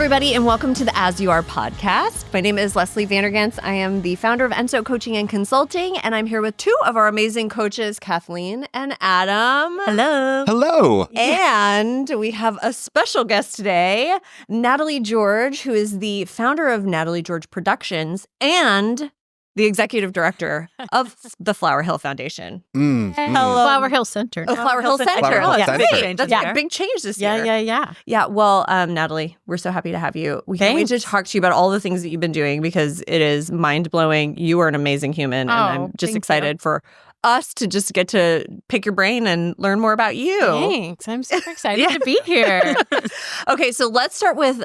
everybody, and welcome to the As You Are podcast. My name is Leslie Vandergans. I am the founder of Enso Coaching and Consulting, and I'm here with two of our amazing coaches, Kathleen and Adam. Hello. Hello. And we have a special guest today, Natalie George, who is the founder of Natalie George Productions and the executive director of the Flower Hill Foundation. Hello. Flower Hill Center. Oh, Flower Hill Center. Flower Hill Oh, yeah. Center. Big. That's a big change this year. Yeah. Well, Natalie, we're so happy to have you. We can't wait to talk to you about all the things that you've been doing because it is mind-blowing. You are an amazing human, and I'm just excited for us to just get to pick your brain and learn more about you. Thanks. I'm super excited to be here. Okay, so let's start with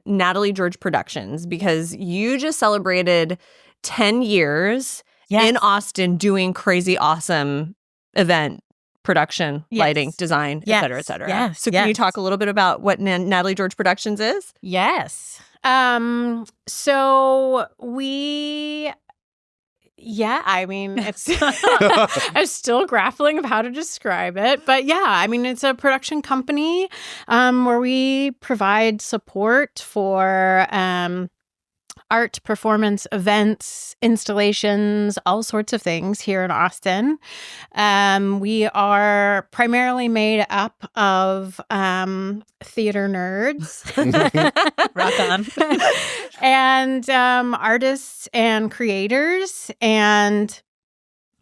Natalie George Productions because you just celebrated 10 years in Austin doing crazy awesome event production, lighting, design, et cetera, et cetera. Yes. So can you talk a little bit about what Natalie George Productions is? Yes. So we... Yeah, I mean, it's I'm still grappling of how to describe it. But yeah, I mean, it's a production company where we provide support for art, performance, events, installations, all sorts of things here in Austin. We are primarily made up of theater nerds. Rock on. And artists and creators. And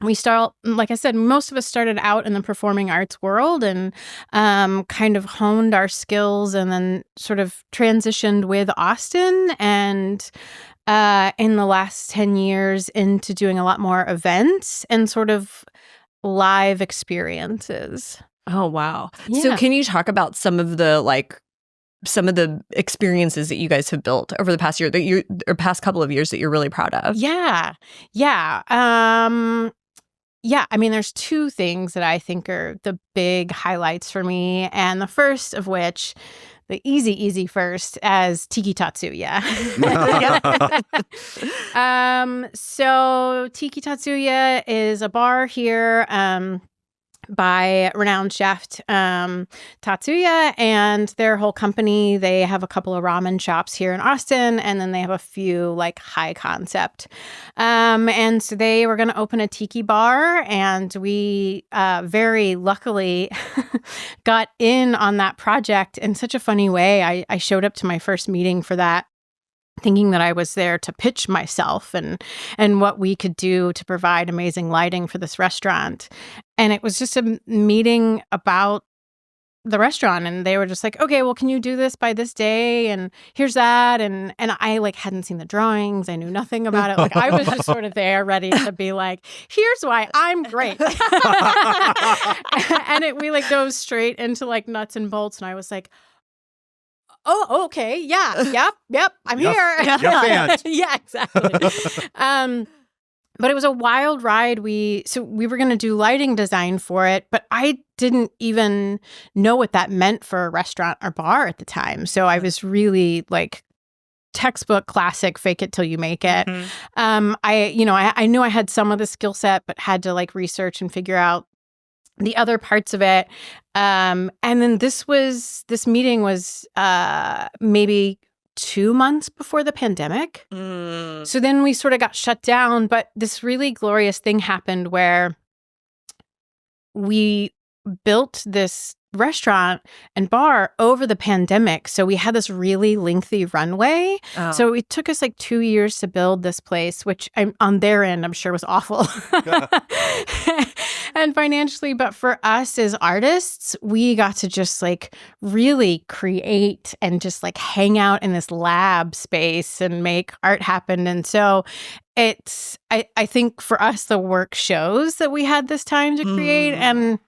we start, like I said, most of us started out in the performing arts world and kind of honed our skills and then sort of transitioned with Austin and in the last 10 years into doing a lot more events and sort of live experiences. Oh, wow. Yeah. So can you talk about some of the experiences that you guys have built over the past year or past couple of years that you're really proud of? Yeah. I mean, there's two things that I think are the big highlights for me. And the first of which, the easy first, as Tiki Tatsuya. So Tiki Tatsuya is a bar here by renowned chef Tatsuya and their whole company. They have a couple of ramen shops here in Austin, and then they have a few like high concept. And so they were going to open a tiki bar, and we very luckily got in on that project in such a funny way. I showed up to my first meeting for that thinking that I was there to pitch myself and what we could do to provide amazing lighting for this restaurant. And it was just a meeting about the restaurant. And they were just like, okay, well, can you do this by this day? And here's that. And I like hadn't seen the drawings. I knew nothing about it. Like I was just sort of there ready to be like, here's why I'm great. And we like goes straight into like nuts and bolts. And I was like, oh, okay. Yeah. Yep. I'm here. Yeah, exactly. But it was a wild ride. We were going to do lighting design for it, but I didn't even know what that meant for a restaurant or bar at the time. So I was really like textbook classic, fake it till you make it. Mm-hmm. I knew I had some of the skill set, but had to like research and figure out the other parts of it. And then this meeting was maybe 2 months before the pandemic. So then we sort of got shut down, but this really glorious thing happened where we built this restaurant and bar over the pandemic. So we had this really lengthy runway. Oh. So it took us like 2 years to build this place, which on their end, I'm sure was awful. And financially, but for us as artists, we got to just like really create and just like hang out in this lab space and make art happen. And so it's, I think for us, the work shows that we had this time to create and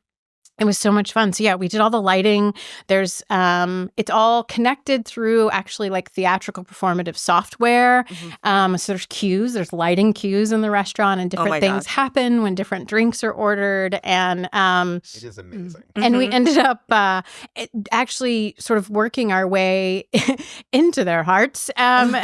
it was so much fun. So yeah, we did all the lighting. There's, it's all connected through actually like theatrical performative software. So there's cues, there's lighting cues in the restaurant and different things happen when different drinks are ordered. And it is amazing. And we ended up actually sort of working our way into their hearts and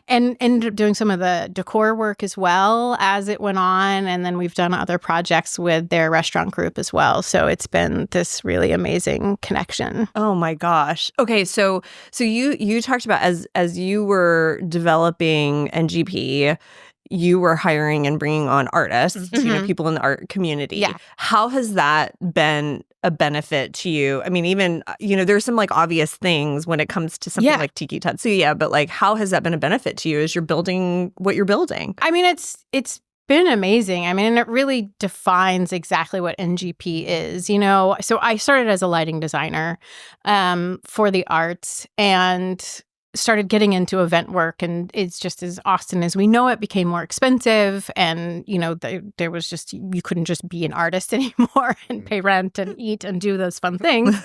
ended up doing some of the decor work as well as it went on. And then we've done other projects with their restaurant group as well. So it's been this really amazing connection. Oh my gosh. Okay, so you talked about as you were developing NGP, you were hiring and bringing on artists, people in the art community. Yeah. How has that been a benefit to you? I mean, even, there's some like obvious things when it comes to something like Tiki Tatsuya, but like, how has that been a benefit to you as you're building what you're building? I mean, it's been amazing. I mean, and it really defines exactly what NGP is, So I started as a lighting designer for the arts and started getting into event work, and it's just as Austin as we know it became more expensive, and there was just, you couldn't just be an artist anymore and pay rent and eat and do those fun things.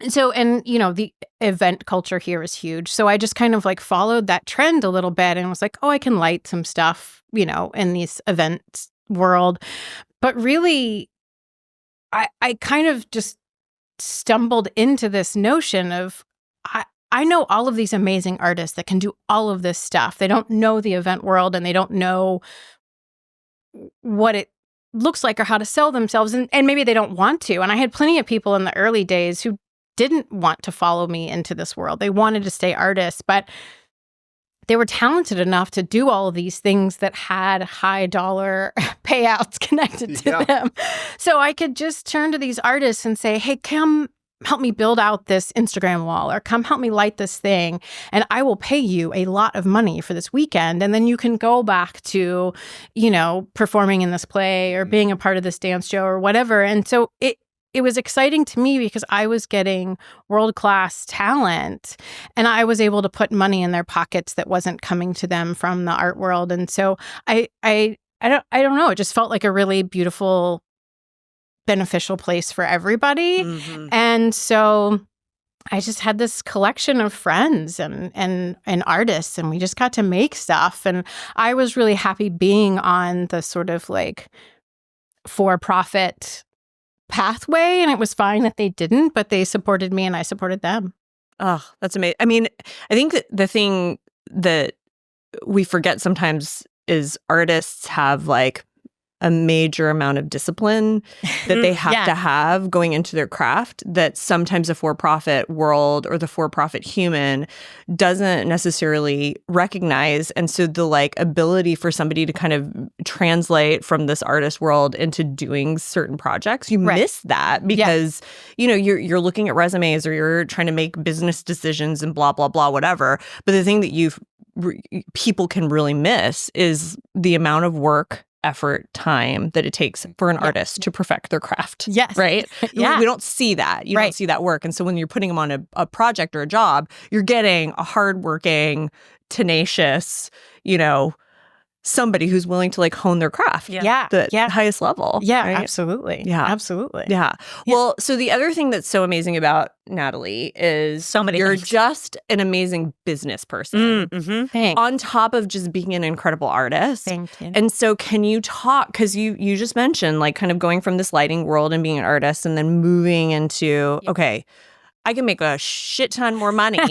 So, and the event culture here is huge. So I just kind of like followed that trend a little bit and was like, oh, I can light some stuff, in these events world. But really, I kind of just stumbled into this notion of, I know all of these amazing artists that can do all of this stuff. They don't know the event world, and they don't know what it looks like or how to sell themselves. And maybe they don't want to. And I had plenty of people in the early days who didn't want to follow me into this world. They wanted to stay artists, but they were talented enough to do all of these things that had high dollar payouts connected to them. So I could just turn to these artists and say, hey, come help me build out this Instagram wall, or come help me light this thing, and I will pay you a lot of money for this weekend. And then you can go back to, performing in this play or being a part of this dance show or whatever. And so it was exciting to me because I was getting world-class talent, and I was able to put money in their pockets that wasn't coming to them from the art world. And so I don't know, it just felt like a really beautiful, beneficial place for everybody. And so I just had this collection of friends and artists, and we just got to make stuff. And I was really happy being on the sort of like for-profit pathway, and it was fine that they didn't, but they supported me and I supported them. Oh, that's amazing. I mean, I think that the thing that we forget sometimes is artists have like a major amount of discipline that they have to have going into their craft that sometimes the for-profit world or the for-profit human doesn't necessarily recognize. And so the like ability for somebody to kind of translate from this artist world into doing certain projects, you miss that because, you're looking at resumes or you're trying to make business decisions and blah, blah, blah, whatever. But the thing that people can really miss is the amount of work, effort, time that it takes for an artist to perfect their craft. Yes. Right? We don't see that. You don't see that work. And so when you're putting them on a project or a job, you're getting a hardworking, tenacious, somebody who's willing to like hone their craft the highest level. Yeah, right? absolutely. Yeah. Absolutely. Yeah. Well, so the other thing that's so amazing about Natalie is you're just an amazing business person. Thanks. On top of just being an incredible artist. Thank you. And so can you talk, because you just mentioned like kind of going from this lighting world and being an artist and then moving into, okay, I can make a shit ton more money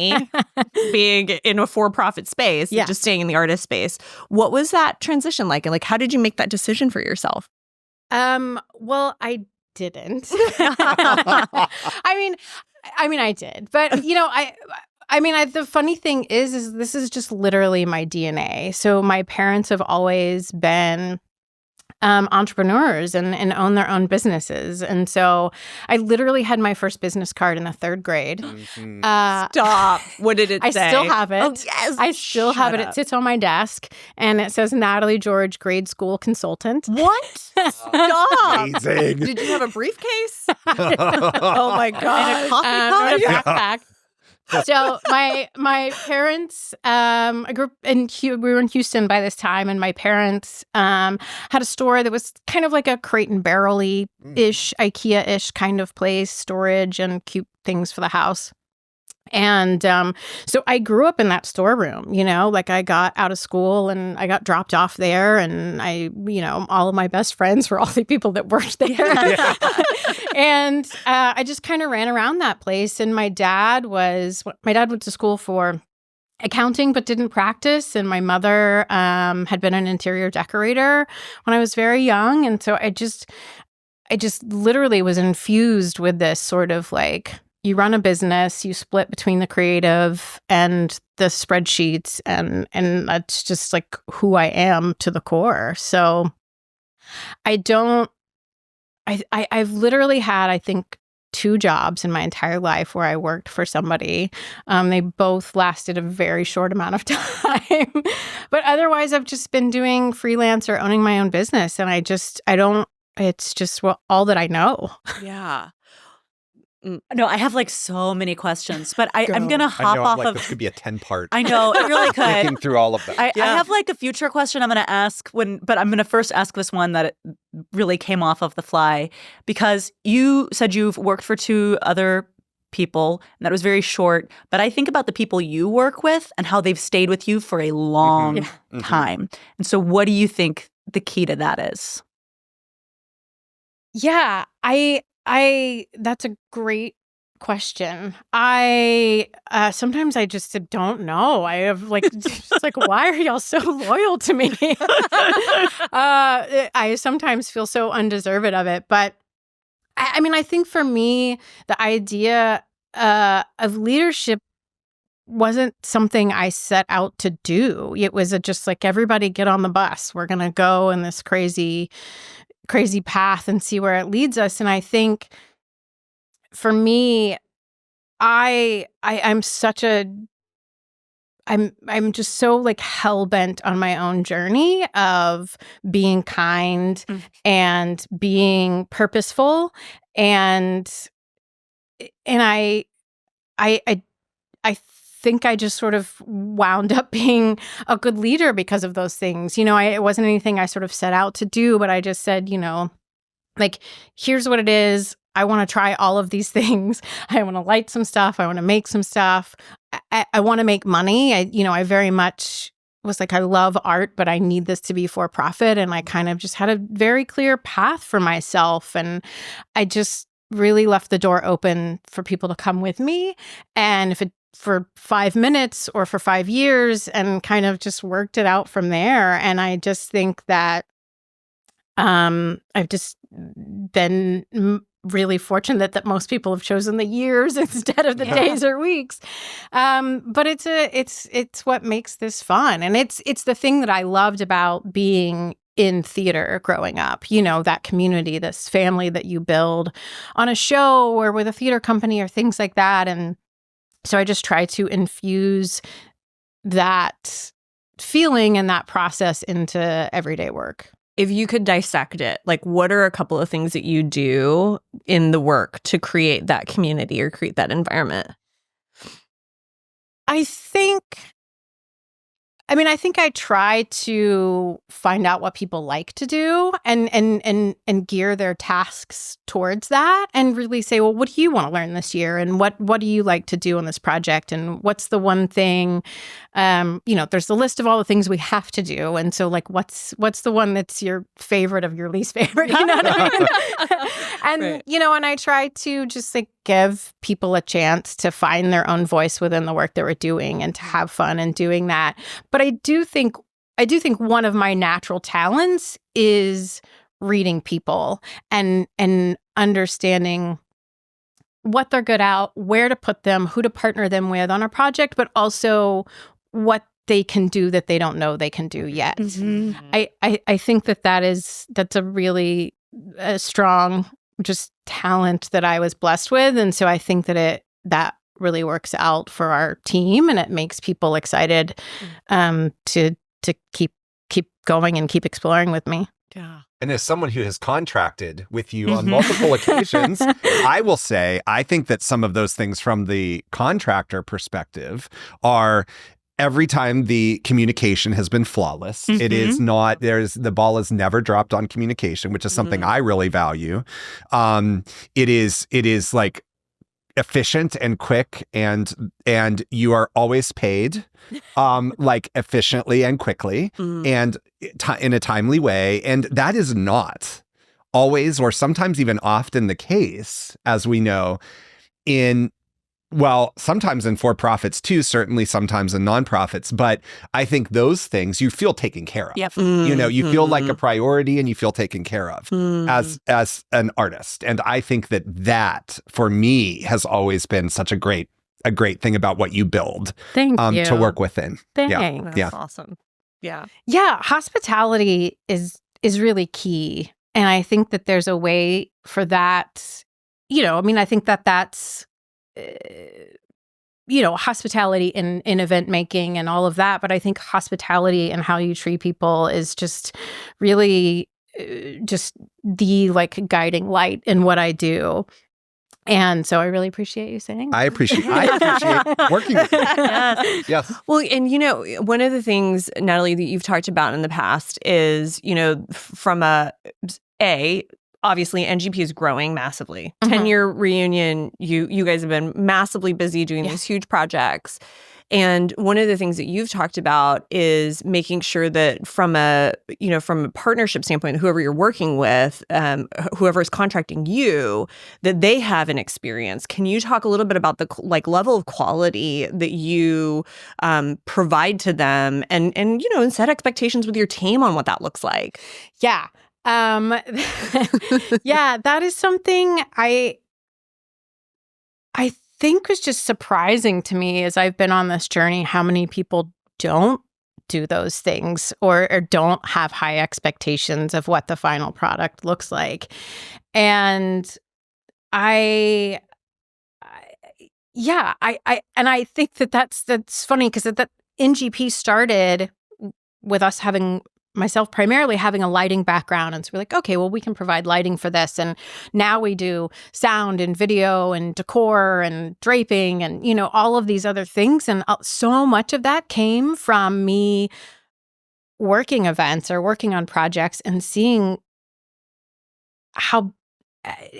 being in a for-profit space than just staying in the artist space. What was that transition like? And like, how did you make that decision for yourself? Well, I didn't. I mean, I did. But, the funny thing is this is just literally my DNA. So my parents have always been entrepreneurs and own their own businesses. And so I literally had my first business card in the 3rd grade. Stop. What did it say? I still have it. Oh, yes. I still have it. It sits on my desk, and it says Natalie George, grade school consultant. What? Stop. Amazing. Did you have a briefcase? Oh my God. And a coffee cup. A backpack. So my parents, I grew up we were in Houston by this time, and my parents had a store that was kind of like a Crate and Barrel-y-ish, IKEA-ish kind of place, storage and cute things for the house. And so I grew up in that storeroom, like I got out of school and I got dropped off there, and all of my best friends were all the people that worked there. And I just kind of ran around that place. And my dad went to school for accounting but didn't practice, and my mother had been an interior decorator when I was very young. And so just literally was infused with this sort of like, you run a business, you split between the creative and the spreadsheets, and that's just like who I am to the core. So I've literally had, I think, 2 jobs in my entire life where I worked for somebody. They both lasted a very short amount of time. But otherwise, I've just been doing freelance or owning my own business. And it's just all that I know. Yeah. No, I have like so many questions, but I'm going to hop off of... This could be a 10-part. I know, it really could. Thinking through all of that. I have like a future question I'm going to ask but I'm going to first ask this one that really came off of the fly, because you said you've worked for 2 other people, and that was very short. But I think about the people you work with and how they've stayed with you for a long time. And so what do you think the key to that is? Yeah, that's a great question. I sometimes I just don't know. I have like, just like, why are y'all so loyal to me? I sometimes feel so undeserved of it. But I mean, I think for me, the idea of leadership wasn't something I set out to do. It was just like, everybody get on the bus. We're going to go in this crazy path and see where it leads us. And I think for me, I'm just so like hell-bent on my own journey of being kind and being purposeful, and I think I just sort of wound up being a good leader because of those things. It wasn't anything I sort of set out to do, but I just said, like, here's what it is. I want to try all of these things. I want to light some stuff. I want to make some stuff. I want to make money. I very much was like, I love art, but I need this to be for profit. And I kind of just had a very clear path for myself. And I just really left the door open for people to come with me. And if it for 5 minutes or for 5 years, and kind of just worked it out from there. And I just think that I've just been really fortunate that most people have chosen the years instead of the days or weeks. But it's what makes this fun. And it's the thing that I loved about being in theater growing up, that community, this family that you build on a show or with a theater company or things like that. And so I just try to infuse that feeling and that process into everyday work. If you could dissect it, like, what are a couple of things that you do in the work to create that community or create that environment? I think I try to find out what people like to do and gear their tasks towards that, and really say, well, what do you want to learn this year? And what do you like to do on this project? And what's the one thing, there's the list of all the things we have to do. And so like, what's the one that's your favorite of your least favorite? You know what I mean? And, right. And I try to just like give people a chance to find their own voice within the work that we're doing and to have fun in doing that. But I do think one of my natural talents is reading people and understanding what they're good at, where to put them, who to partner them with on a project, but also what they can do that they don't know they can do yet. Mm-hmm. I think that's a really strong just talent that I was blessed with. And so I think that really works out for our team, and it makes people excited to keep going and keep exploring with me. Yeah. And as someone who has contracted with you on multiple occasions, I will say, I think that some of those things from the contractor perspective are every time the communication has been flawless. Mm-hmm. It is not, the ball is never dropped on communication, which is something I really value. It is like efficient and quick, and you are always paid like efficiently and quickly and in a timely way. And that is not always, or sometimes even often, the case, as we know, in Well, sometimes in for-profits too, certainly sometimes in nonprofits. But I think those things you feel taken care of. Yep. You know, you feel like a priority and you feel taken care of as an artist. And I think that for me has always been such a great thing about what you build Thank you. to work within. Thanks. That's awesome. Yeah. Yeah. Hospitality is really key. And I think that there's a way for that. You know, I mean, I think that that's, hospitality in event making and all of that. But I think hospitality and how you treat people is just really just the like guiding light in what I do. And so I really appreciate you saying that. I appreciate working with you. Yes. Well, and one of the things, Natalie, that you've talked about in the past is, from obviously NGP is growing massively. 10-year reunion, you guys have been massively busy doing these huge projects. And one of the things that you've talked about is making sure that from a partnership standpoint, whoever you're working with, whoever is contracting you, that they have an experience. Can you talk a little bit about the level of quality that you provide to them and set expectations with your team on what that looks like? Yeah. Yeah, that is something I think was just surprising to me as I've been on this journey, how many people don't do those things or don't have high expectations of what the final product looks like. And I think that's funny because that NGP started with us myself primarily having a lighting background. And so we're like, okay, well, we can provide lighting for this. And now we do sound and video and decor and draping and, all of these other things. And so much of that came from me working events or working on projects and seeing how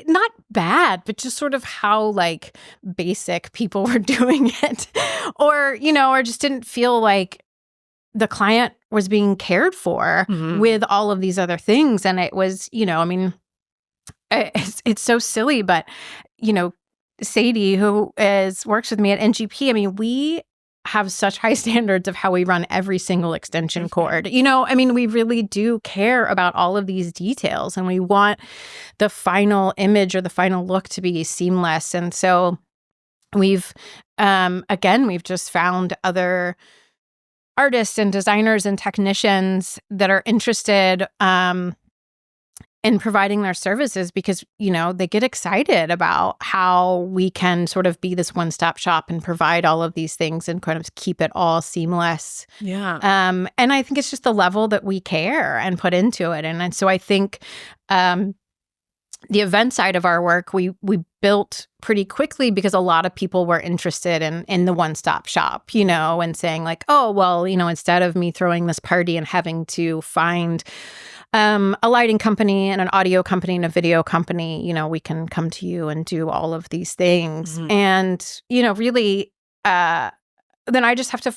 not bad, but just sort of how like basic people were doing it or just didn't feel like the client was being cared for with all of these other things. And it was, it's so silly, but, Sadie, who works with me at NGP, I mean, we have such high standards of how we run every single extension cord. We really do care about all of these details and we want the final image or the final look to be seamless. And so we've just found other artists and designers and technicians that are interested in providing their services because, they get excited about how we can sort of be this one-stop shop and provide all of these things and kind of keep it all seamless. Yeah. And I think it's just the level that we care and put into it. And so I think the event side of our work, we built pretty quickly because a lot of people were interested in the one-stop shop, and saying like, oh, well, instead of me throwing this party and having to find a lighting company and an audio company and a video company, we can come to you and do all of these things. And, really, then I just have to,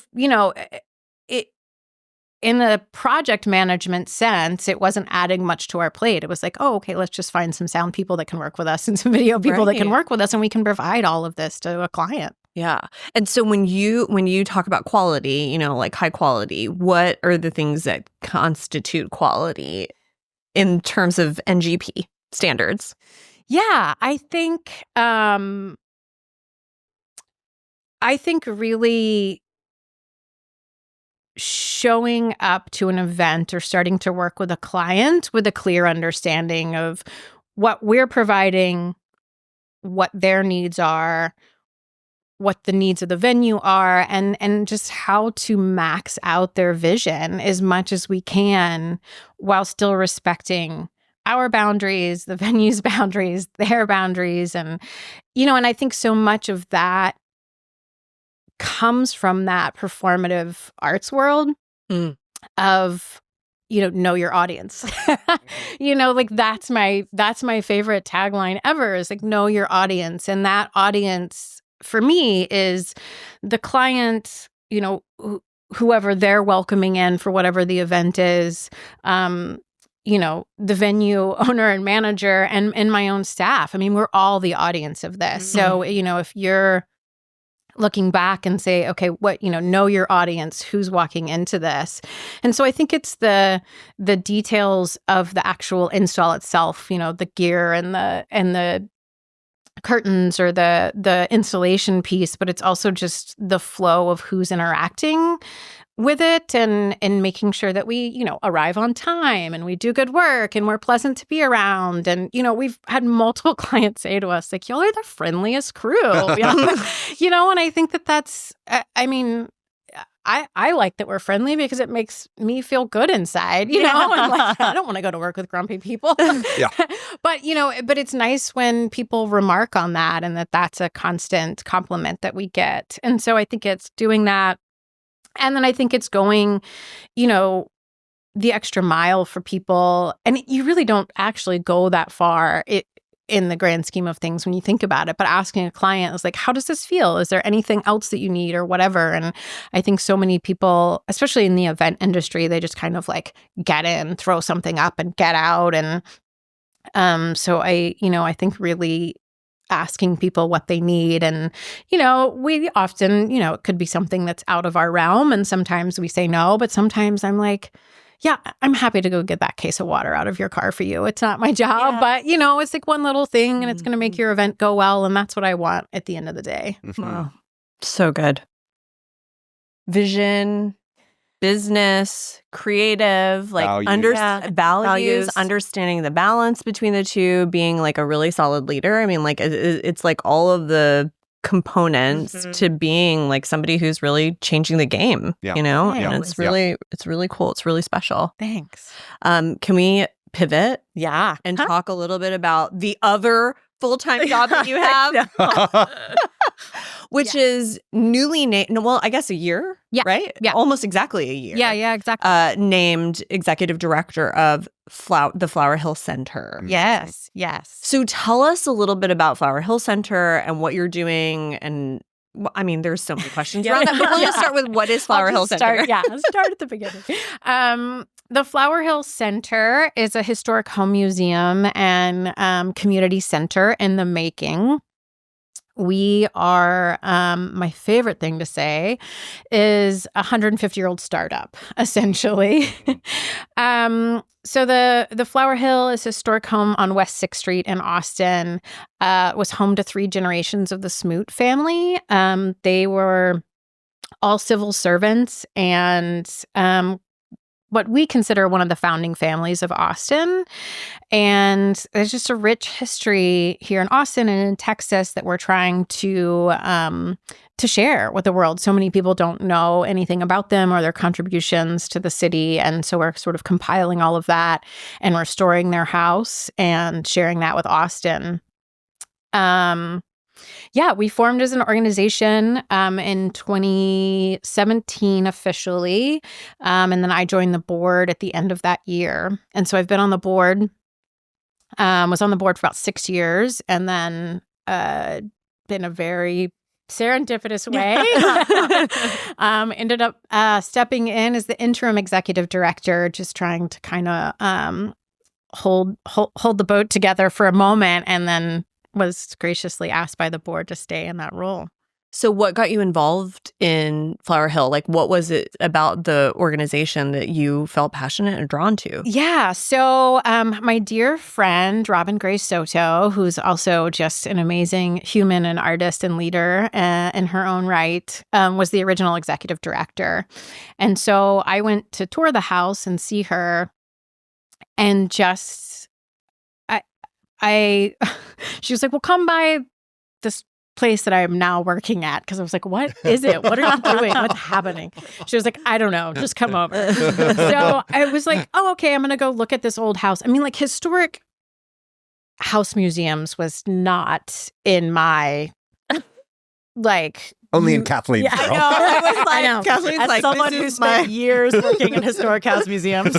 in the project management sense, it wasn't adding much to our plate. It was like, oh, okay, let's just find some sound people that can work with us and some video people that can work with us, and we can provide all of this to a client. Yeah. And so when you talk about quality, like high quality, what are the things that constitute quality in terms of NGP standards? Yeah, I think really showing up to an event or starting to work with a client with a clear understanding of what we're providing, what their needs are, what the needs of the venue are, and just how to max out their vision as much as we can while still respecting our boundaries, the venue's boundaries, their boundaries. And I think so much of that comes from that performative arts world of know your audience. Like that's my favorite tagline ever is like know your audience. And that audience for me is the client, whoever they're welcoming in for whatever the event is, the venue owner and manager and my own staff. I mean, we're all the audience of this. So, if you're looking back and say, okay, what, know your audience, who's walking into this. And so I think it's the details of the actual install itself, the gear and the curtains or the installation piece, but it's also just the flow of who's interacting with it and making sure that we, arrive on time and we do good work and we're pleasant to be around. And, we've had multiple clients say to us, like, y'all are the friendliest crew. And I think that's, I like that we're friendly because it makes me feel good inside, and I'm like, I don't want to go to work with grumpy people. Yeah. But, but it's nice when people remark on that and that's a constant compliment that we get. And so I think it's doing that. And then I think it's going, the extra mile for people. And you really don't actually go that far in the grand scheme of things when you think about it. But asking a client is like, how does this feel? Is there anything else that you need or whatever? And I think so many people, especially in the event industry, they just kind of like get in, throw something up and get out. And so I think really asking people what they need. And, we often, it could be something that's out of our realm. And sometimes we say no, but sometimes I'm like, yeah, I'm happy to go get that case of water out of your car for you. It's not my job, but, it's like one little thing and it's going to make your event go well. And that's what I want at the end of the day. Wow. So good. Vision, business, creative, like values, understanding the balance between the two, being like a really solid leader. I mean, like it's like all of the components to being like somebody who's really changing the game, and it's really cool. It's really special. Thanks. Can we pivot? Yeah. And talk a little bit about the other full-time job that you have, which is newly named, well, I guess a year, right? Yeah. Almost exactly a year. Yeah, exactly. Named executive director of the Flower Hill Center. Yes. So tell us a little bit about Flower Hill Center and what you're doing. And I mean, there's so many questions around that, but we'll just start with what is Flower Hill Center? Start at the beginning. The Flower Hill Center is a historic home museum and community center in the making. We are, my favorite thing to say is a 150-year-old startup, essentially. So the Flower Hill is a historic home on West 6th Street in Austin. Was home to 3 generations of the Smoot family. They were all civil servants and what we consider one of the founding families of Austin. And there's just a rich history here in Austin and in Texas that we're trying to share with the world. So many people don't know anything about them or their contributions to the city. And so we're sort of compiling all of that and restoring their house and sharing that with Austin. We formed as an organization in 2017 officially, and then I joined the board at the end of that year. And so I've been on the board, was on the board for about 6 years, and then in a very serendipitous way, ended up stepping in as the interim executive director, just trying to kind of hold the boat together for a moment, and then was graciously asked by the board to stay in that role. So what got you involved in Flower Hill? Like, what was it about the organization that you felt passionate and drawn to? Yeah. So my dear friend, Robin Grace Soto, who's also just an amazing human and artist and leader in her own right, was the original executive director. And so I went to tour the house and see her and just... she was like, well, come by this place that I am now working at. Because I was like, what is it? What are you doing? What's happening? She was like, I don't know. Just come over. So I was like, oh, okay, I'm going to go look at this old house. I mean, like historic house museums was not in my, like... Only in Kathleen's world. I know. I was like, I know. Kathleen's as like, someone who spent years working in historic house museums.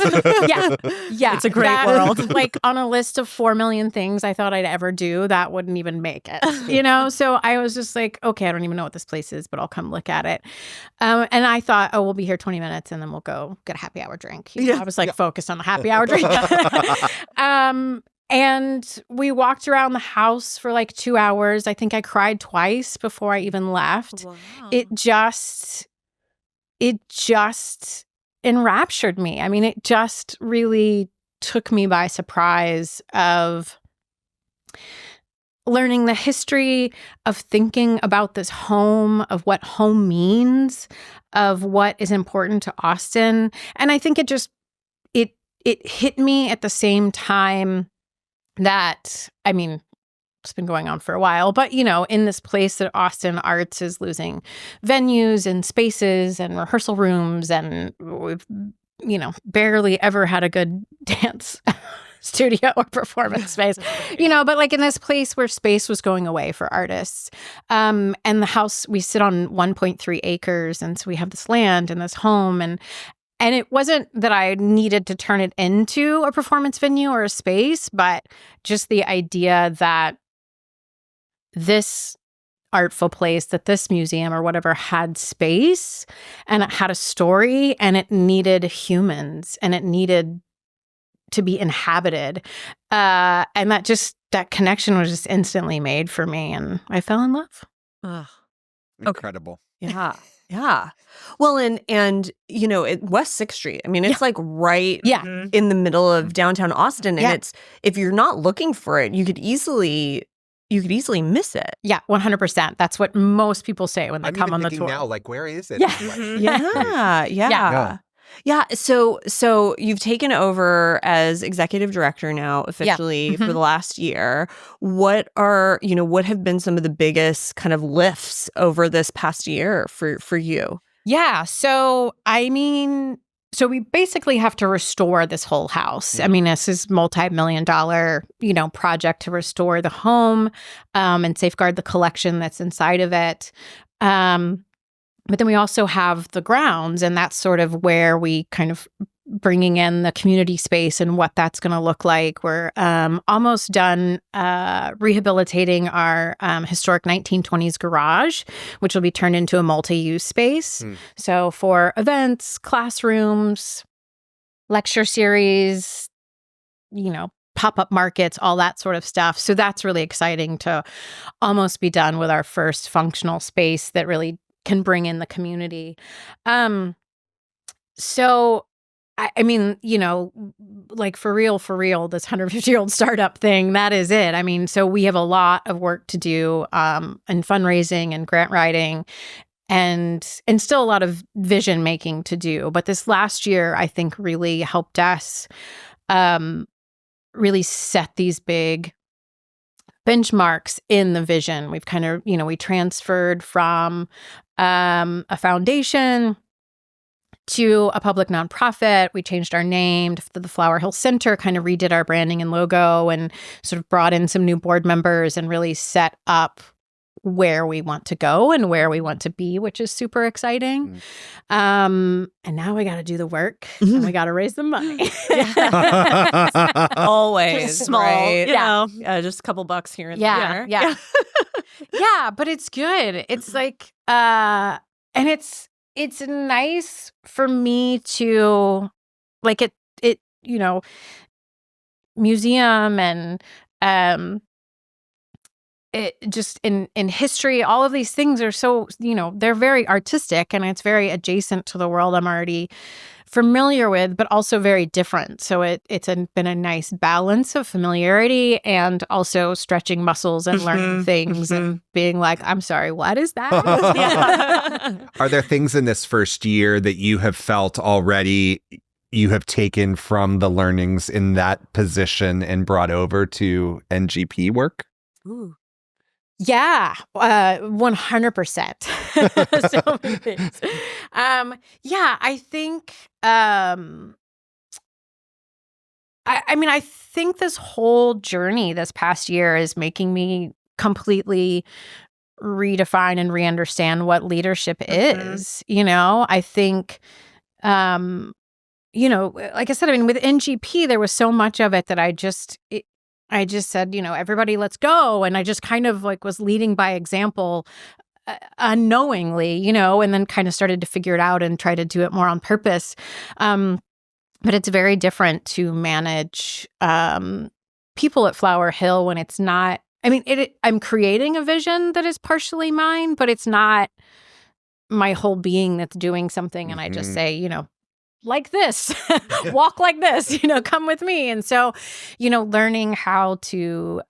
Yeah. It's a great world. Like on a list of 4 million things I thought I'd ever do, that wouldn't even make it, So I was just like, okay, I don't even know what this place is, but I'll come look at it. And I thought, oh, we'll be here 20 minutes and then we'll go get a happy hour drink. I was like focused on the happy hour drink. And we walked around the house for like 2 hours. I think I cried twice before I even left. Wow. It just enraptured me. I mean, it just really took me by surprise of learning the history, of thinking about this home, of what home means, of what is important to Austin. And I think it hit me at the same time that, I mean, it's been going on for a while, but, in this place that Austin Arts is losing venues and spaces and rehearsal rooms, and we've, barely ever had a good dance studio or performance space, but like in this place where space was going away for artists. And the house, we sit on 1.3 acres. And so we have this land and this home. And it wasn't that I needed to turn it into a performance venue or a space, but just the idea that this artful place, that this museum or whatever had space and it had a story and it needed humans and it needed to be inhabited. And that connection was just instantly made for me, and I fell in love. Ugh. Incredible. Yeah. Yeah. Well, and West 6th Street, I mean, it's like right in the middle of downtown Austin. And it's, if you're not looking for it, you could easily miss it. Yeah, 100%. That's what most people say when they come on the tour. Now, like, where is it? Yeah. Yeah. So you've taken over as executive director now officially for the last year. What have been some of the biggest kind of lifts over this past year for you? Yeah. So, we basically have to restore this whole house. I mean, this is multi-million-dollar, project to restore the home and safeguard the collection that's inside of it. But then we also have the grounds, and that's sort of where we kind of bringing in the community space and what that's going to look like. We're almost done rehabilitating our historic 1920s garage, which will be turned into a multi-use space. So for events, classrooms, lecture series, pop-up markets, all that sort of stuff. So that's really exciting to almost be done with our first functional space that really can bring in the community. So, I mean, like for real, this 150-year-old startup thing, that is it. I mean, so we have a lot of work to do in fundraising and grant writing and still a lot of vision making to do. But this last year, I think, really helped us really set these big benchmarks in the vision. We've kind of, we transferred from a foundation to a public nonprofit. We changed our name to the Flower Hill Center, kind of redid our branding and logo, and sort of brought in some new board members and really set up where we want to go and where we want to be, which is super exciting. And now we got to do the work and we got to raise the money. Always small, right? Just a couple bucks here and there. Yeah, but it's good. It's like, and it's nice for me to like it, museum and it just in history, all of these things are so, they're very artistic and it's very adjacent to the world I'm already familiar with, but also very different. So it's been a nice balance of familiarity and also stretching muscles and learning things and being like, I'm sorry, what is that? Are there things in this first year that you have felt already you have taken from the learnings in that position and brought over to NGP work? Ooh. Yeah, 100%. So many things. I think, I think this whole journey this past year is making me completely redefine and re-understand what leadership is. I think, like I said, with NGP, there was so much of it that I just said, everybody, let's go. And I just kind of was leading by example unknowingly, and then kind of started to figure it out and try to do it more on purpose. But it's very different to manage people at Flower Hill when it's not, I mean, I'm creating a vision that is partially mine, but it's not my whole being that's doing something. And I just say, you know, like this, walk like this, you know, come with me. And so, you know, learning how to,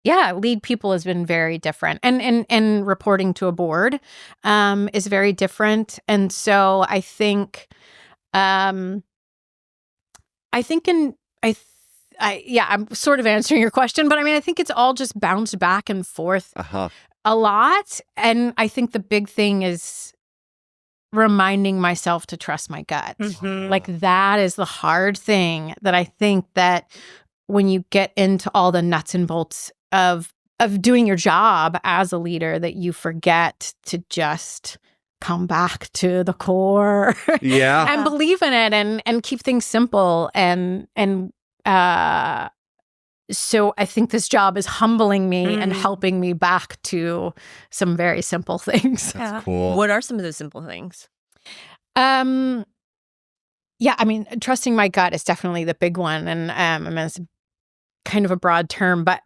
lead people has been very different, and reporting to a board is very different. And so I think, I'm sort of answering your question, but I mean, I think it's all just bounced back and forth a lot. And I think the big thing is reminding myself to trust my gut. Like that is the hard thing, that I think that when you get into all the nuts and bolts of doing your job as a leader, that you forget to just come back to the core and believe in it and keep things simple. So I think this job is humbling me and helping me back to some very simple things. That's cool. What are some of those simple things? I mean, trusting my gut is definitely the big one. And I mean, it's kind of a broad term, but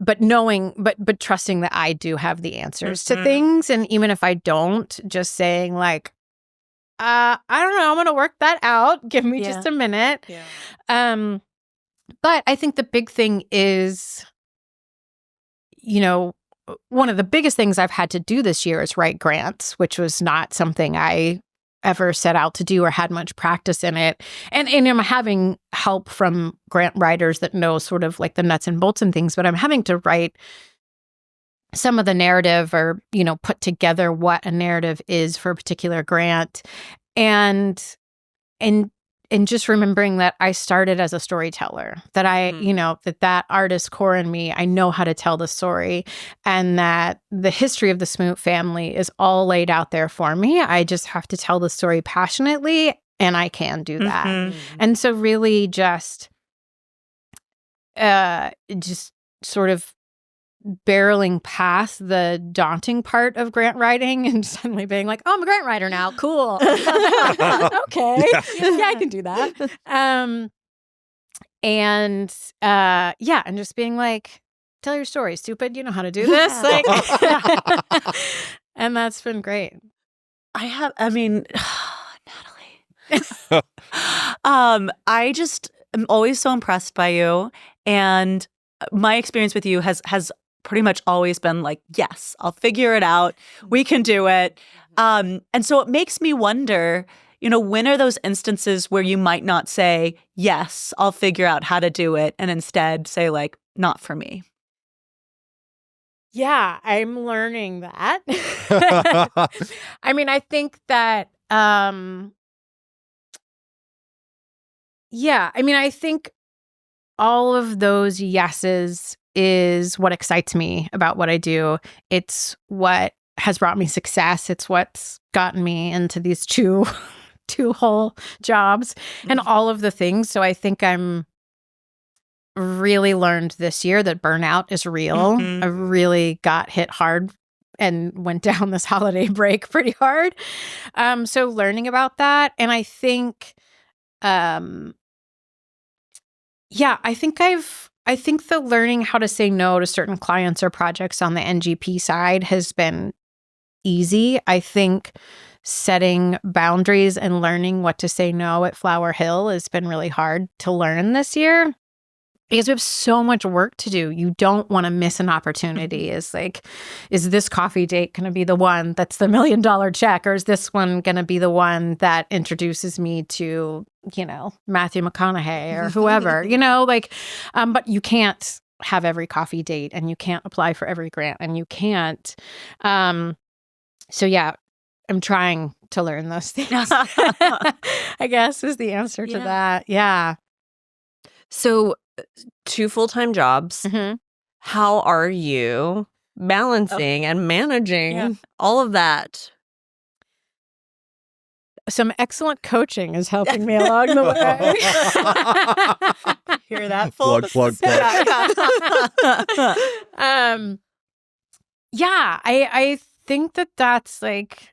trusting that I do have the answers to things. And even if I don't, just saying like, I don't know, I'm going to work that out. Give me just a minute. Yeah. But I think the big thing is, you know, one of the biggest things I've had to do this year is write grants, which was not something I ever set out to do or had much practice in it. And I'm having help from grant writers that know sort of like the nuts and bolts and things, but I'm having to write some of the narrative, or, you know, put together what a narrative is for a particular grant. And just remembering that I started as a storyteller, that I, you know, that artist core in me, I know how to tell the story, and that the history of the Smoot family is all laid out there for me. I just have to tell the story passionately, and I can do that. And so really just sort of barreling past the daunting part of grant writing and suddenly being like, oh, I'm a grant writer now. Cool. Okay. Yeah, I can do that. And just being like, tell your story, stupid. You know how to do this. Like, and that's been great. Natalie. I just am always so impressed by you. And my experience with you has pretty much always been like, yes, I'll figure it out. We can do it. And so it makes me wonder, you know, when are those instances where you might not say, yes, I'll figure out how to do it, and instead say like, not for me? Yeah, I'm learning that. I mean, I think that, I think all of those yeses is what excites me about what I do. It's what has brought me success. It's what's gotten me into these two whole jobs and all of the things. So I think I'm really learned this year that burnout is real. I really got hit hard and went down this holiday break pretty hard. So learning about that. And I think, I think the learning how to say no to certain clients or projects on the NGP side has been easy. I think setting boundaries and learning what to say no at Flower Hill has been really hard to learn this year, because we have so much work to do. You don't want to miss an opportunity. It's like, is this coffee date going to be the one that's the $1 million check? Or is this one going to be the one that introduces me to, you know, Matthew McConaughey or whoever, you know, like, but you can't have every coffee date, and you can't apply for every grant, and you can't. So yeah, I'm trying to learn those things, I guess, is the answer to that. Yeah. So 2 full-time jobs. How are you balancing and managing all of that? Some excellent coaching is helping me along the way. Hear that, folks? Plug. I think that that's like,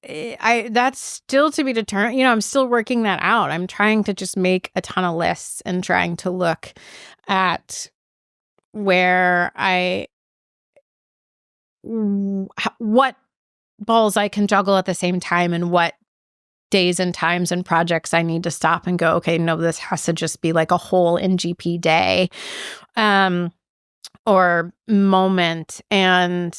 that's still to be determined. You know, I'm still working that out. I'm trying to just make a ton of lists and trying to look at where what balls I can juggle at the same time, and what days and times and projects I need to stop and go, okay, no, this has to just be like a whole NGP day. Or moment. And,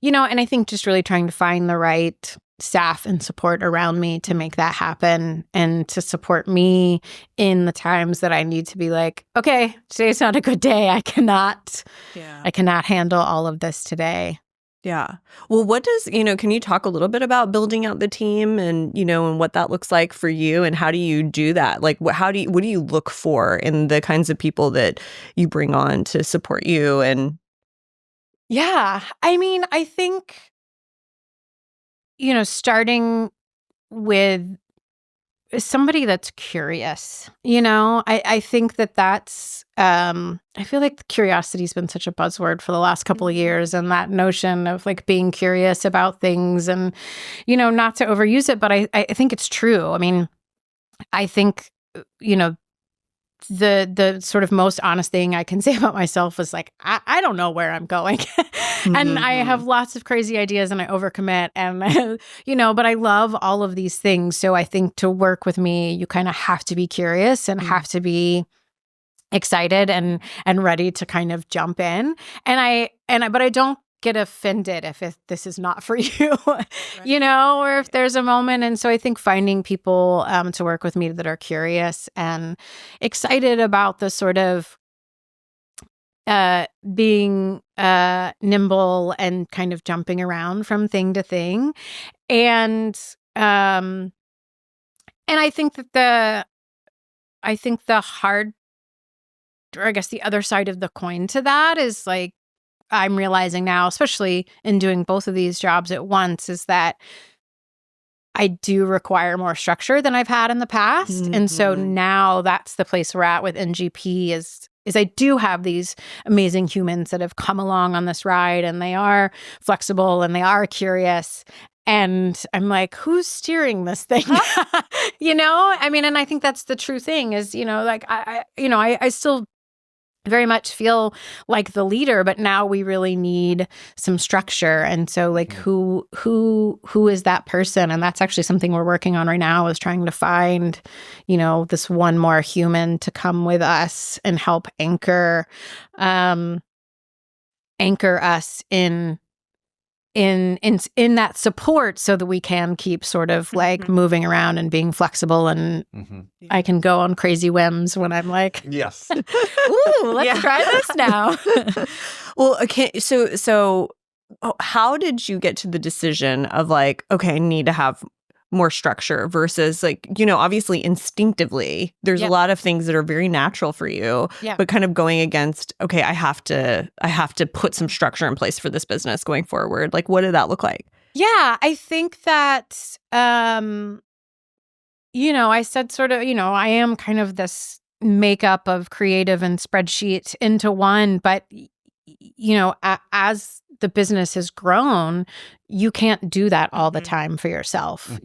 you know, and I think just really trying to find the right staff and support around me to make that happen, and to support me in the times that I need to be like, okay, today's not a good day. I cannot handle all of this today. Yeah. Well, can you talk a little bit about building out the team and, and what that looks like for you, and how do you do that? Like, what do you look for in the kinds of people that you bring on to support you? And yeah, I mean, I think, starting with somebody that's curious, I think that's, I feel like curiosity has been such a buzzword for the last couple of years, and that notion of like being curious about things and, not to overuse it, but I think it's true. I mean, I think, the sort of most honest thing I can say about myself is like, I don't know where I'm going. And I have lots of crazy ideas and I overcommit and, but I love all of these things. So I think to work with me, you kind of have to be curious and have to be excited and ready to kind of jump in. But I don't get offended if this is not for you, right. Or if there's a moment. And so I think finding people to work with me that are curious and excited about the sort of being nimble and kind of jumping around from thing to thing. And I think that the hard, or I guess the other side of the coin to that is like, I'm realizing now, especially in doing both of these jobs at once, is that I do require more structure than I've had in the past. And so now that's the place we're at with NGP is I do have these amazing humans that have come along on this ride, and they are flexible and they are curious. And I'm like, who's steering this thing? I mean, and I think that's the true thing is, like, I still very much feel like the leader, but now we really need some structure. And so like who is that person? And that's actually something we're working on right now, is trying to find, this one more human to come with us and help anchor us in that support, so that we can keep sort of like moving around and being flexible, and I can go on crazy whims when I'm like, yes, ooh, let's try this now. Well, okay, so how did you get to the decision of like, okay, I need to have more structure versus like, obviously instinctively there's a lot of things that are very natural for you, but kind of going against, okay, I have to put some structure in place for this business going forward. Like, what did that look like? Yeah, I think that, I said sort of, I am kind of this makeup of creative and spreadsheet into one, but, as the business has grown, you can't do that all the time for yourself,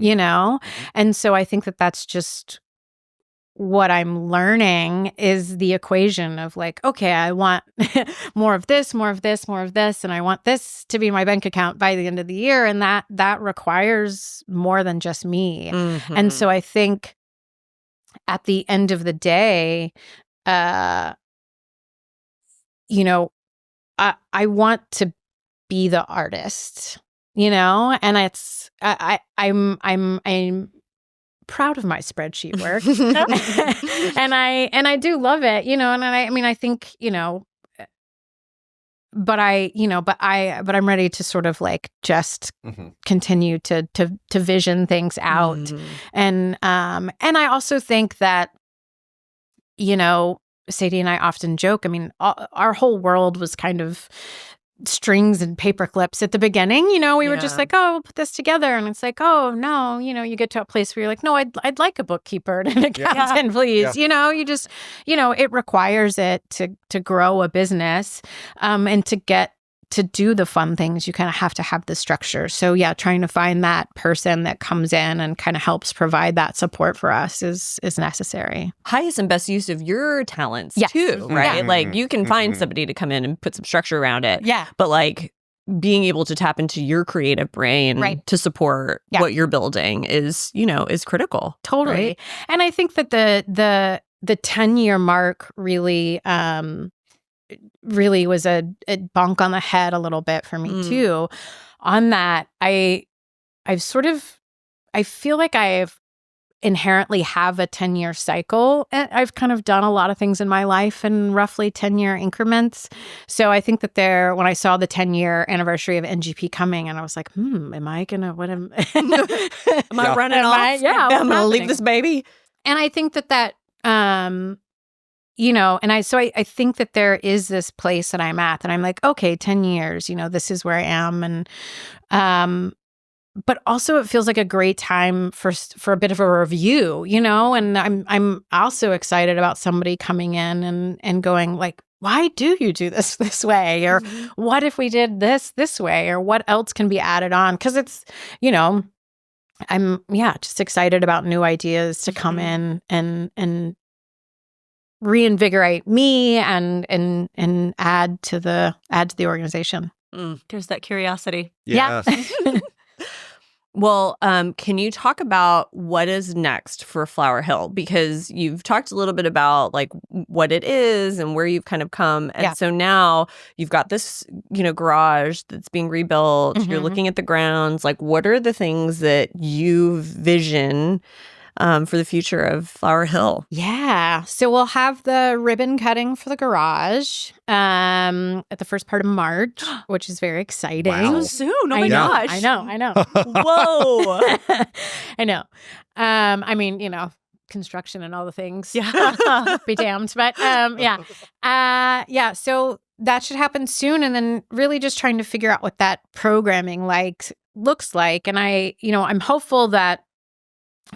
And so I think that that's just what I'm learning, is the equation of like, okay, I want more of this, more of this, more of this, and I want this to be my bank account by the end of the year. And that requires more than just me. And so I think at the end of the day, I want to be the artist, and it's I'm proud of my spreadsheet work, and I do love it, and I mean I think but I'm ready to sort of like just continue to vision things out, and I also think that Sadie and I often joke. I mean, our whole world was kind of strings and paper clips at the beginning. We were just like, oh, we'll put this together, and it's like, oh no, you get to a place where you're like, no, I'd like a bookkeeper and an accountant, please. You just, it requires it to grow a business, and to get to do the fun things, you kind of have to have the structure. So yeah, trying to find that person that comes in and kind of helps provide that support for us is necessary. Highest and best use of your talents Yes. too, right? Yeah. Like you can find somebody to come in and put some structure around it. Yeah. But like being able to tap into your creative brain to support what you're building is critical. Totally. Right? And I think that the 10-year mark really was a bonk on the head a little bit for me too. On that, I feel like I've inherently have a 10-year cycle. And I've kind of done a lot of things in my life in roughly 10-year increments. So I think that when I saw the 10-year anniversary of NGP coming, and I was like, am I running off? Yeah, I'm gonna leave this baby. And I think that and I think that there is this place that I'm at, and I'm like, okay, 10 years, this is where I am. And, but also it feels like a great time for a bit of a review, and I'm also excited about somebody coming in and going like, why do you do this way? Or what if we did this way? Or what else can be added on? Because it's, I'm just excited about new ideas to come in and reinvigorate me and add to the organization. There's that curiosity. Yes. Yeah. Well, can you talk about what is next for Flower Hill? Because you've talked a little bit about like what it is and where you've kind of come. And so now you've got this, garage that's being rebuilt. You're looking at the grounds. Like, what are the things that you vision for the future of Flower Hill? Yeah. So we'll have the ribbon cutting for the garage at the first part of March, which is very exciting. Wow. So soon. Oh my gosh. I know. Whoa. I know. I mean, construction and all the things. Yeah. Be damned. But so that should happen soon. And then really just trying to figure out what that programming looks like. And I'm hopeful that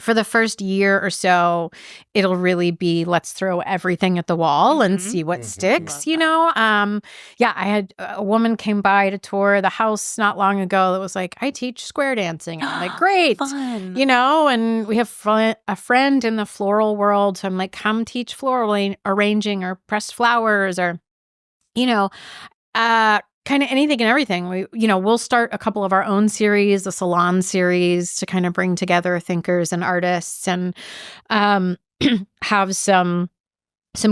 for the first year or so, it'll really be let's throw everything at the wall and see what sticks, I had a woman came by to tour the house not long ago that was like, I teach square dancing. And I'm like, great. Fun. And we have a friend in the floral world. So I'm like, come teach floral arranging or pressed flowers or, kind of anything and everything. We'll start a couple of our own series, the salon series, to kind of bring together thinkers and artists and have some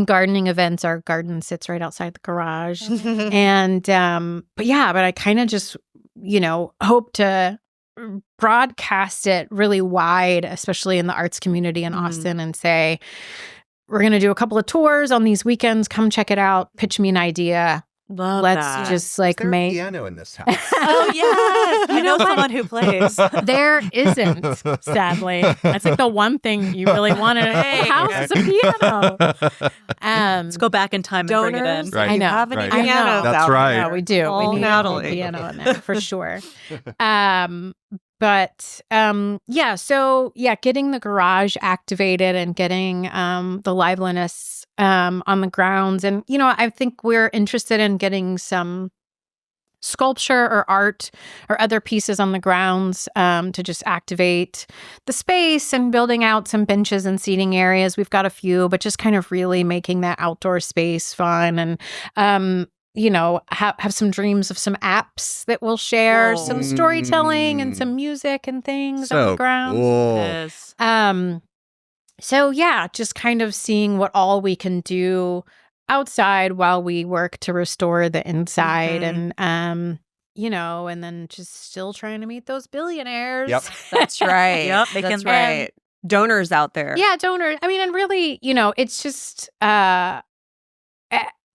gardening events. Our garden sits right outside the garage. And but I kind of just, hope to broadcast it really wide, especially in the arts community in Austin, and say, we're going to do a couple of tours on these weekends. Come check it out. Pitch me an idea. Let's just like Is there a make piano in this house. Oh, yes. I know someone who plays. There isn't, sadly. That's like the one thing you really wanted. Hey, house is a piano. Let's go back in time and bring it in. Right. I know. Have any Right. pianos That's out right. there? No, we do. Oh, We need Natalie. a piano in there for sure. Getting the garage activated and getting the liveliness on the grounds. And, I think we're interested in getting some sculpture or art or other pieces on the grounds to just activate the space and building out some benches and seating areas. We've got a few, but just kind of really making that outdoor space fun and have some dreams of some apps that we'll share, some storytelling and some music and things on the grounds. Cool. Yes. Just kind of seeing what all we can do outside while we work to restore the inside and and then just still trying to meet those billionaires. Yep. That's right. Yep, That's right. Donors out there. Yeah, donors. I mean, and really, it's just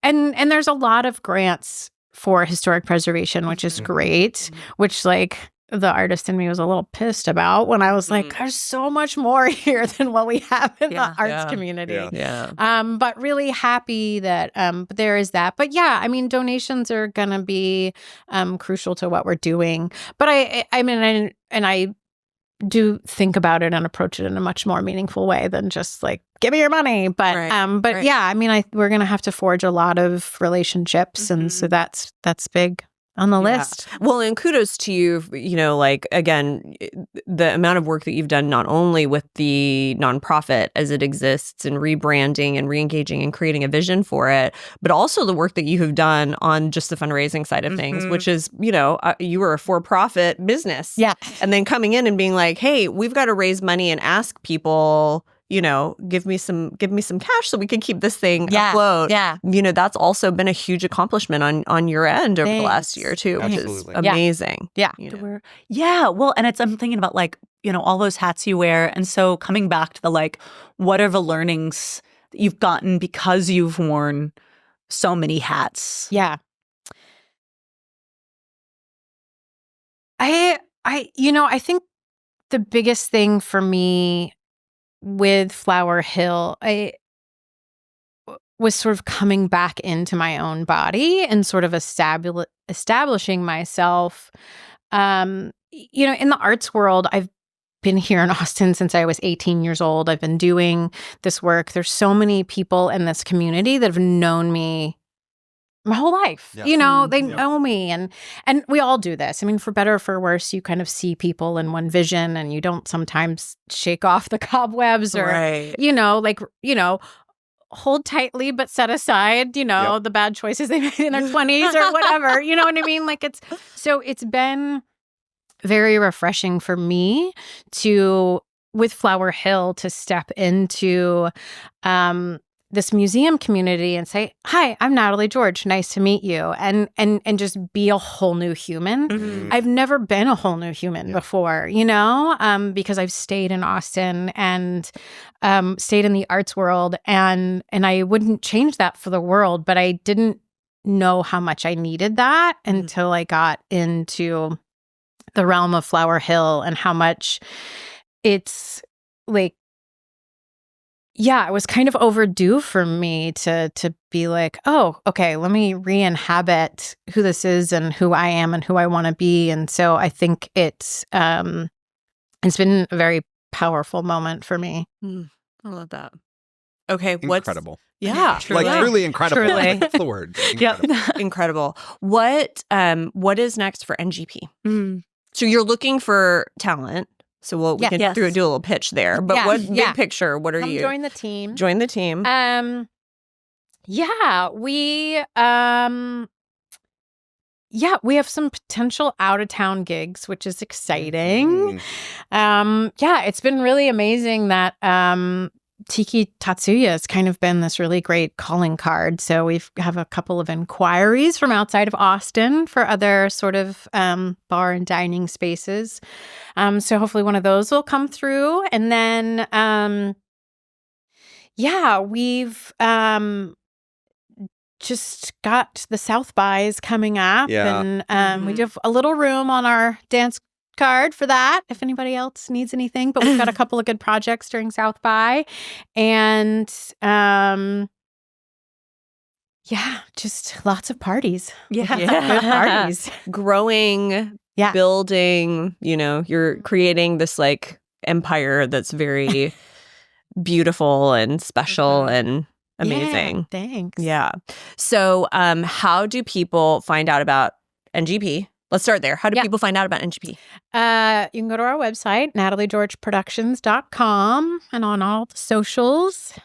and there's a lot of grants for historic preservation, which is great, which the artist in me was a little pissed about when I was like, there's so much more here than what we have in the arts community. Yeah. But really happy that there is that. But I mean, donations are going to be crucial to what we're doing. But I do think about it and approach it in a much more meaningful way than just like, give me your money. But I mean, we're going to have to forge a lot of relationships. And so that's big. on the list. Well, and kudos to you, like, again, the amount of work that you've done, not only with the nonprofit as it exists and rebranding and reengaging and creating a vision for it, but also the work that you have done on just the fundraising side of things, which is, you were a for-profit business. Yeah. And then coming in and being like, hey, we've got to raise money and ask people, give me some cash so we can keep this thing afloat. Yeah. That's also been a huge accomplishment on your end over the last year too, which is amazing. Yeah. Yeah. Well, and I'm thinking about like, all those hats you wear. And so coming back to the like, what are the learnings that you've gotten because you've worn so many hats? Yeah. I think the biggest thing for me with Flower Hill, I was sort of coming back into my own body and sort of establishing myself. In the arts world, I've been here in Austin since I was 18 years old. I've been doing this work. There's so many people in this community that have known me my whole life. They know me, and we all do this. I mean, for better or for worse, you kind of see people in one vision, and you don't sometimes shake off the cobwebs or, hold tightly but set aside, the bad choices they made in their 20s or whatever. You know what I mean? Like it's been very refreshing for me with Flower Hill, to step into this museum community and say, hi, I'm Natalie George. Nice to meet you. And just be a whole new human. Mm-hmm. I've never been a whole new human before, because I've stayed in Austin and stayed in the arts world. And I wouldn't change that for the world, but I didn't know how much I needed that until I got into the realm of Flower Hill and how much it's like, it was kind of overdue for me to be like, oh, okay, let me re-inhabit who this is and who I am and who I want to be. And so I think it's been a very powerful moment for me. I love that. Okay, incredible. Yeah, truly. Like truly incredible. Truly. That's the word. Incredible. Incredible. What is next for NGP? So you're looking for talent. So we can do a little pitch there. But big picture, what are you? Join the team. Join the team. We have some potential out-of-town gigs, which is exciting. It's been really amazing that Tiki Tatsuya has kind of been this really great calling card. So we have a couple of inquiries from outside of Austin for other sort of bar and dining spaces. So hopefully one of those will come through. And then, we've just got the South Bys coming up. Yeah. And we do have a little room on our dance card for that if anybody else needs anything, but we've got a couple of good projects during South by, and just lots of parties. Good parties. Growing, building, you're creating this like empire that's very beautiful and special and amazing. Thanks. Yeah. So how do people find out about NGP? Let's start there. How do people find out about NGP? You can go to our website, nataliegeorgeproductions.com, and on all the socials.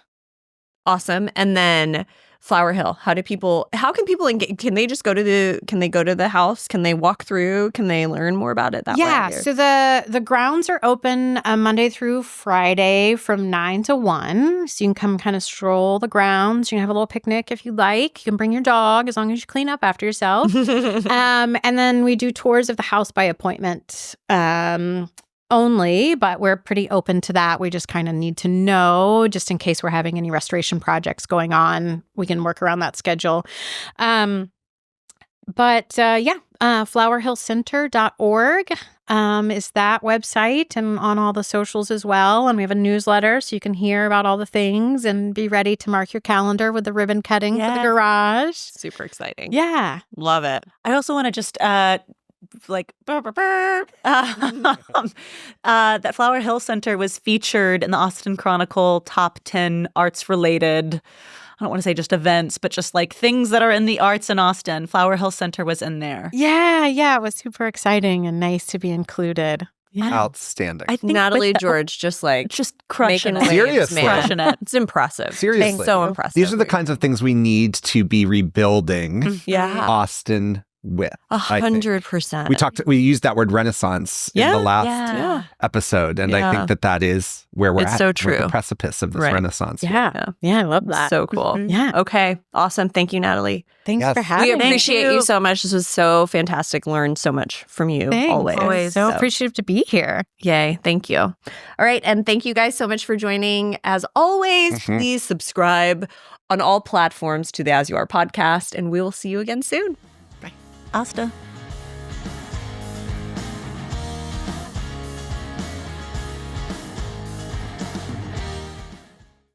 Awesome. And then Flower Hill. How can people engage? Can they just go to the house? Can they walk through? Can they learn more about it that way? Yeah. So the grounds are open Monday through Friday from 9 to 1. So you can come kind of stroll the grounds. You can have a little picnic if you like. You can bring your dog as long as you clean up after yourself. And then we do tours of the house by appointment only, but we're pretty open to that. We just kind of need to know, just in case we're having any restoration projects going on, we can work around that schedule. flowerhillcenter.org is that website, and on all the socials as well. And we have a newsletter, so you can hear about all the things and be ready to mark your calendar with the ribbon cutting for the garage. Super exciting. Yeah. Love it. I also want to just that Flower Hill Center was featured in the Austin Chronicle top 10 arts related, I don't want to say just events, but just like things that are in the arts in Austin. Flower Hill Center was in there. Yeah. It was super exciting and nice to be included. Yeah. Outstanding. I think Natalie George just crushing it. it. Seriously. Crushing it. It's impressive. Seriously. So impressive. These are the kinds of things we need to be rebuilding Austin with. 100%. We used that word renaissance in the last episode. And I think that is where we're at. So true. We're at the precipice of this renaissance. Yeah, I love that. So cool. Yeah. Okay. Awesome. Thank you, Natalie. Thanks for having me. We appreciate you so much. This was so fantastic. Learned so much from you. Thanks. Always. So appreciative to be here. Yay. Thank you. All right. And thank you guys so much for joining. As always, please subscribe on all platforms to the As You Are podcast, and we will see you again soon. Asta.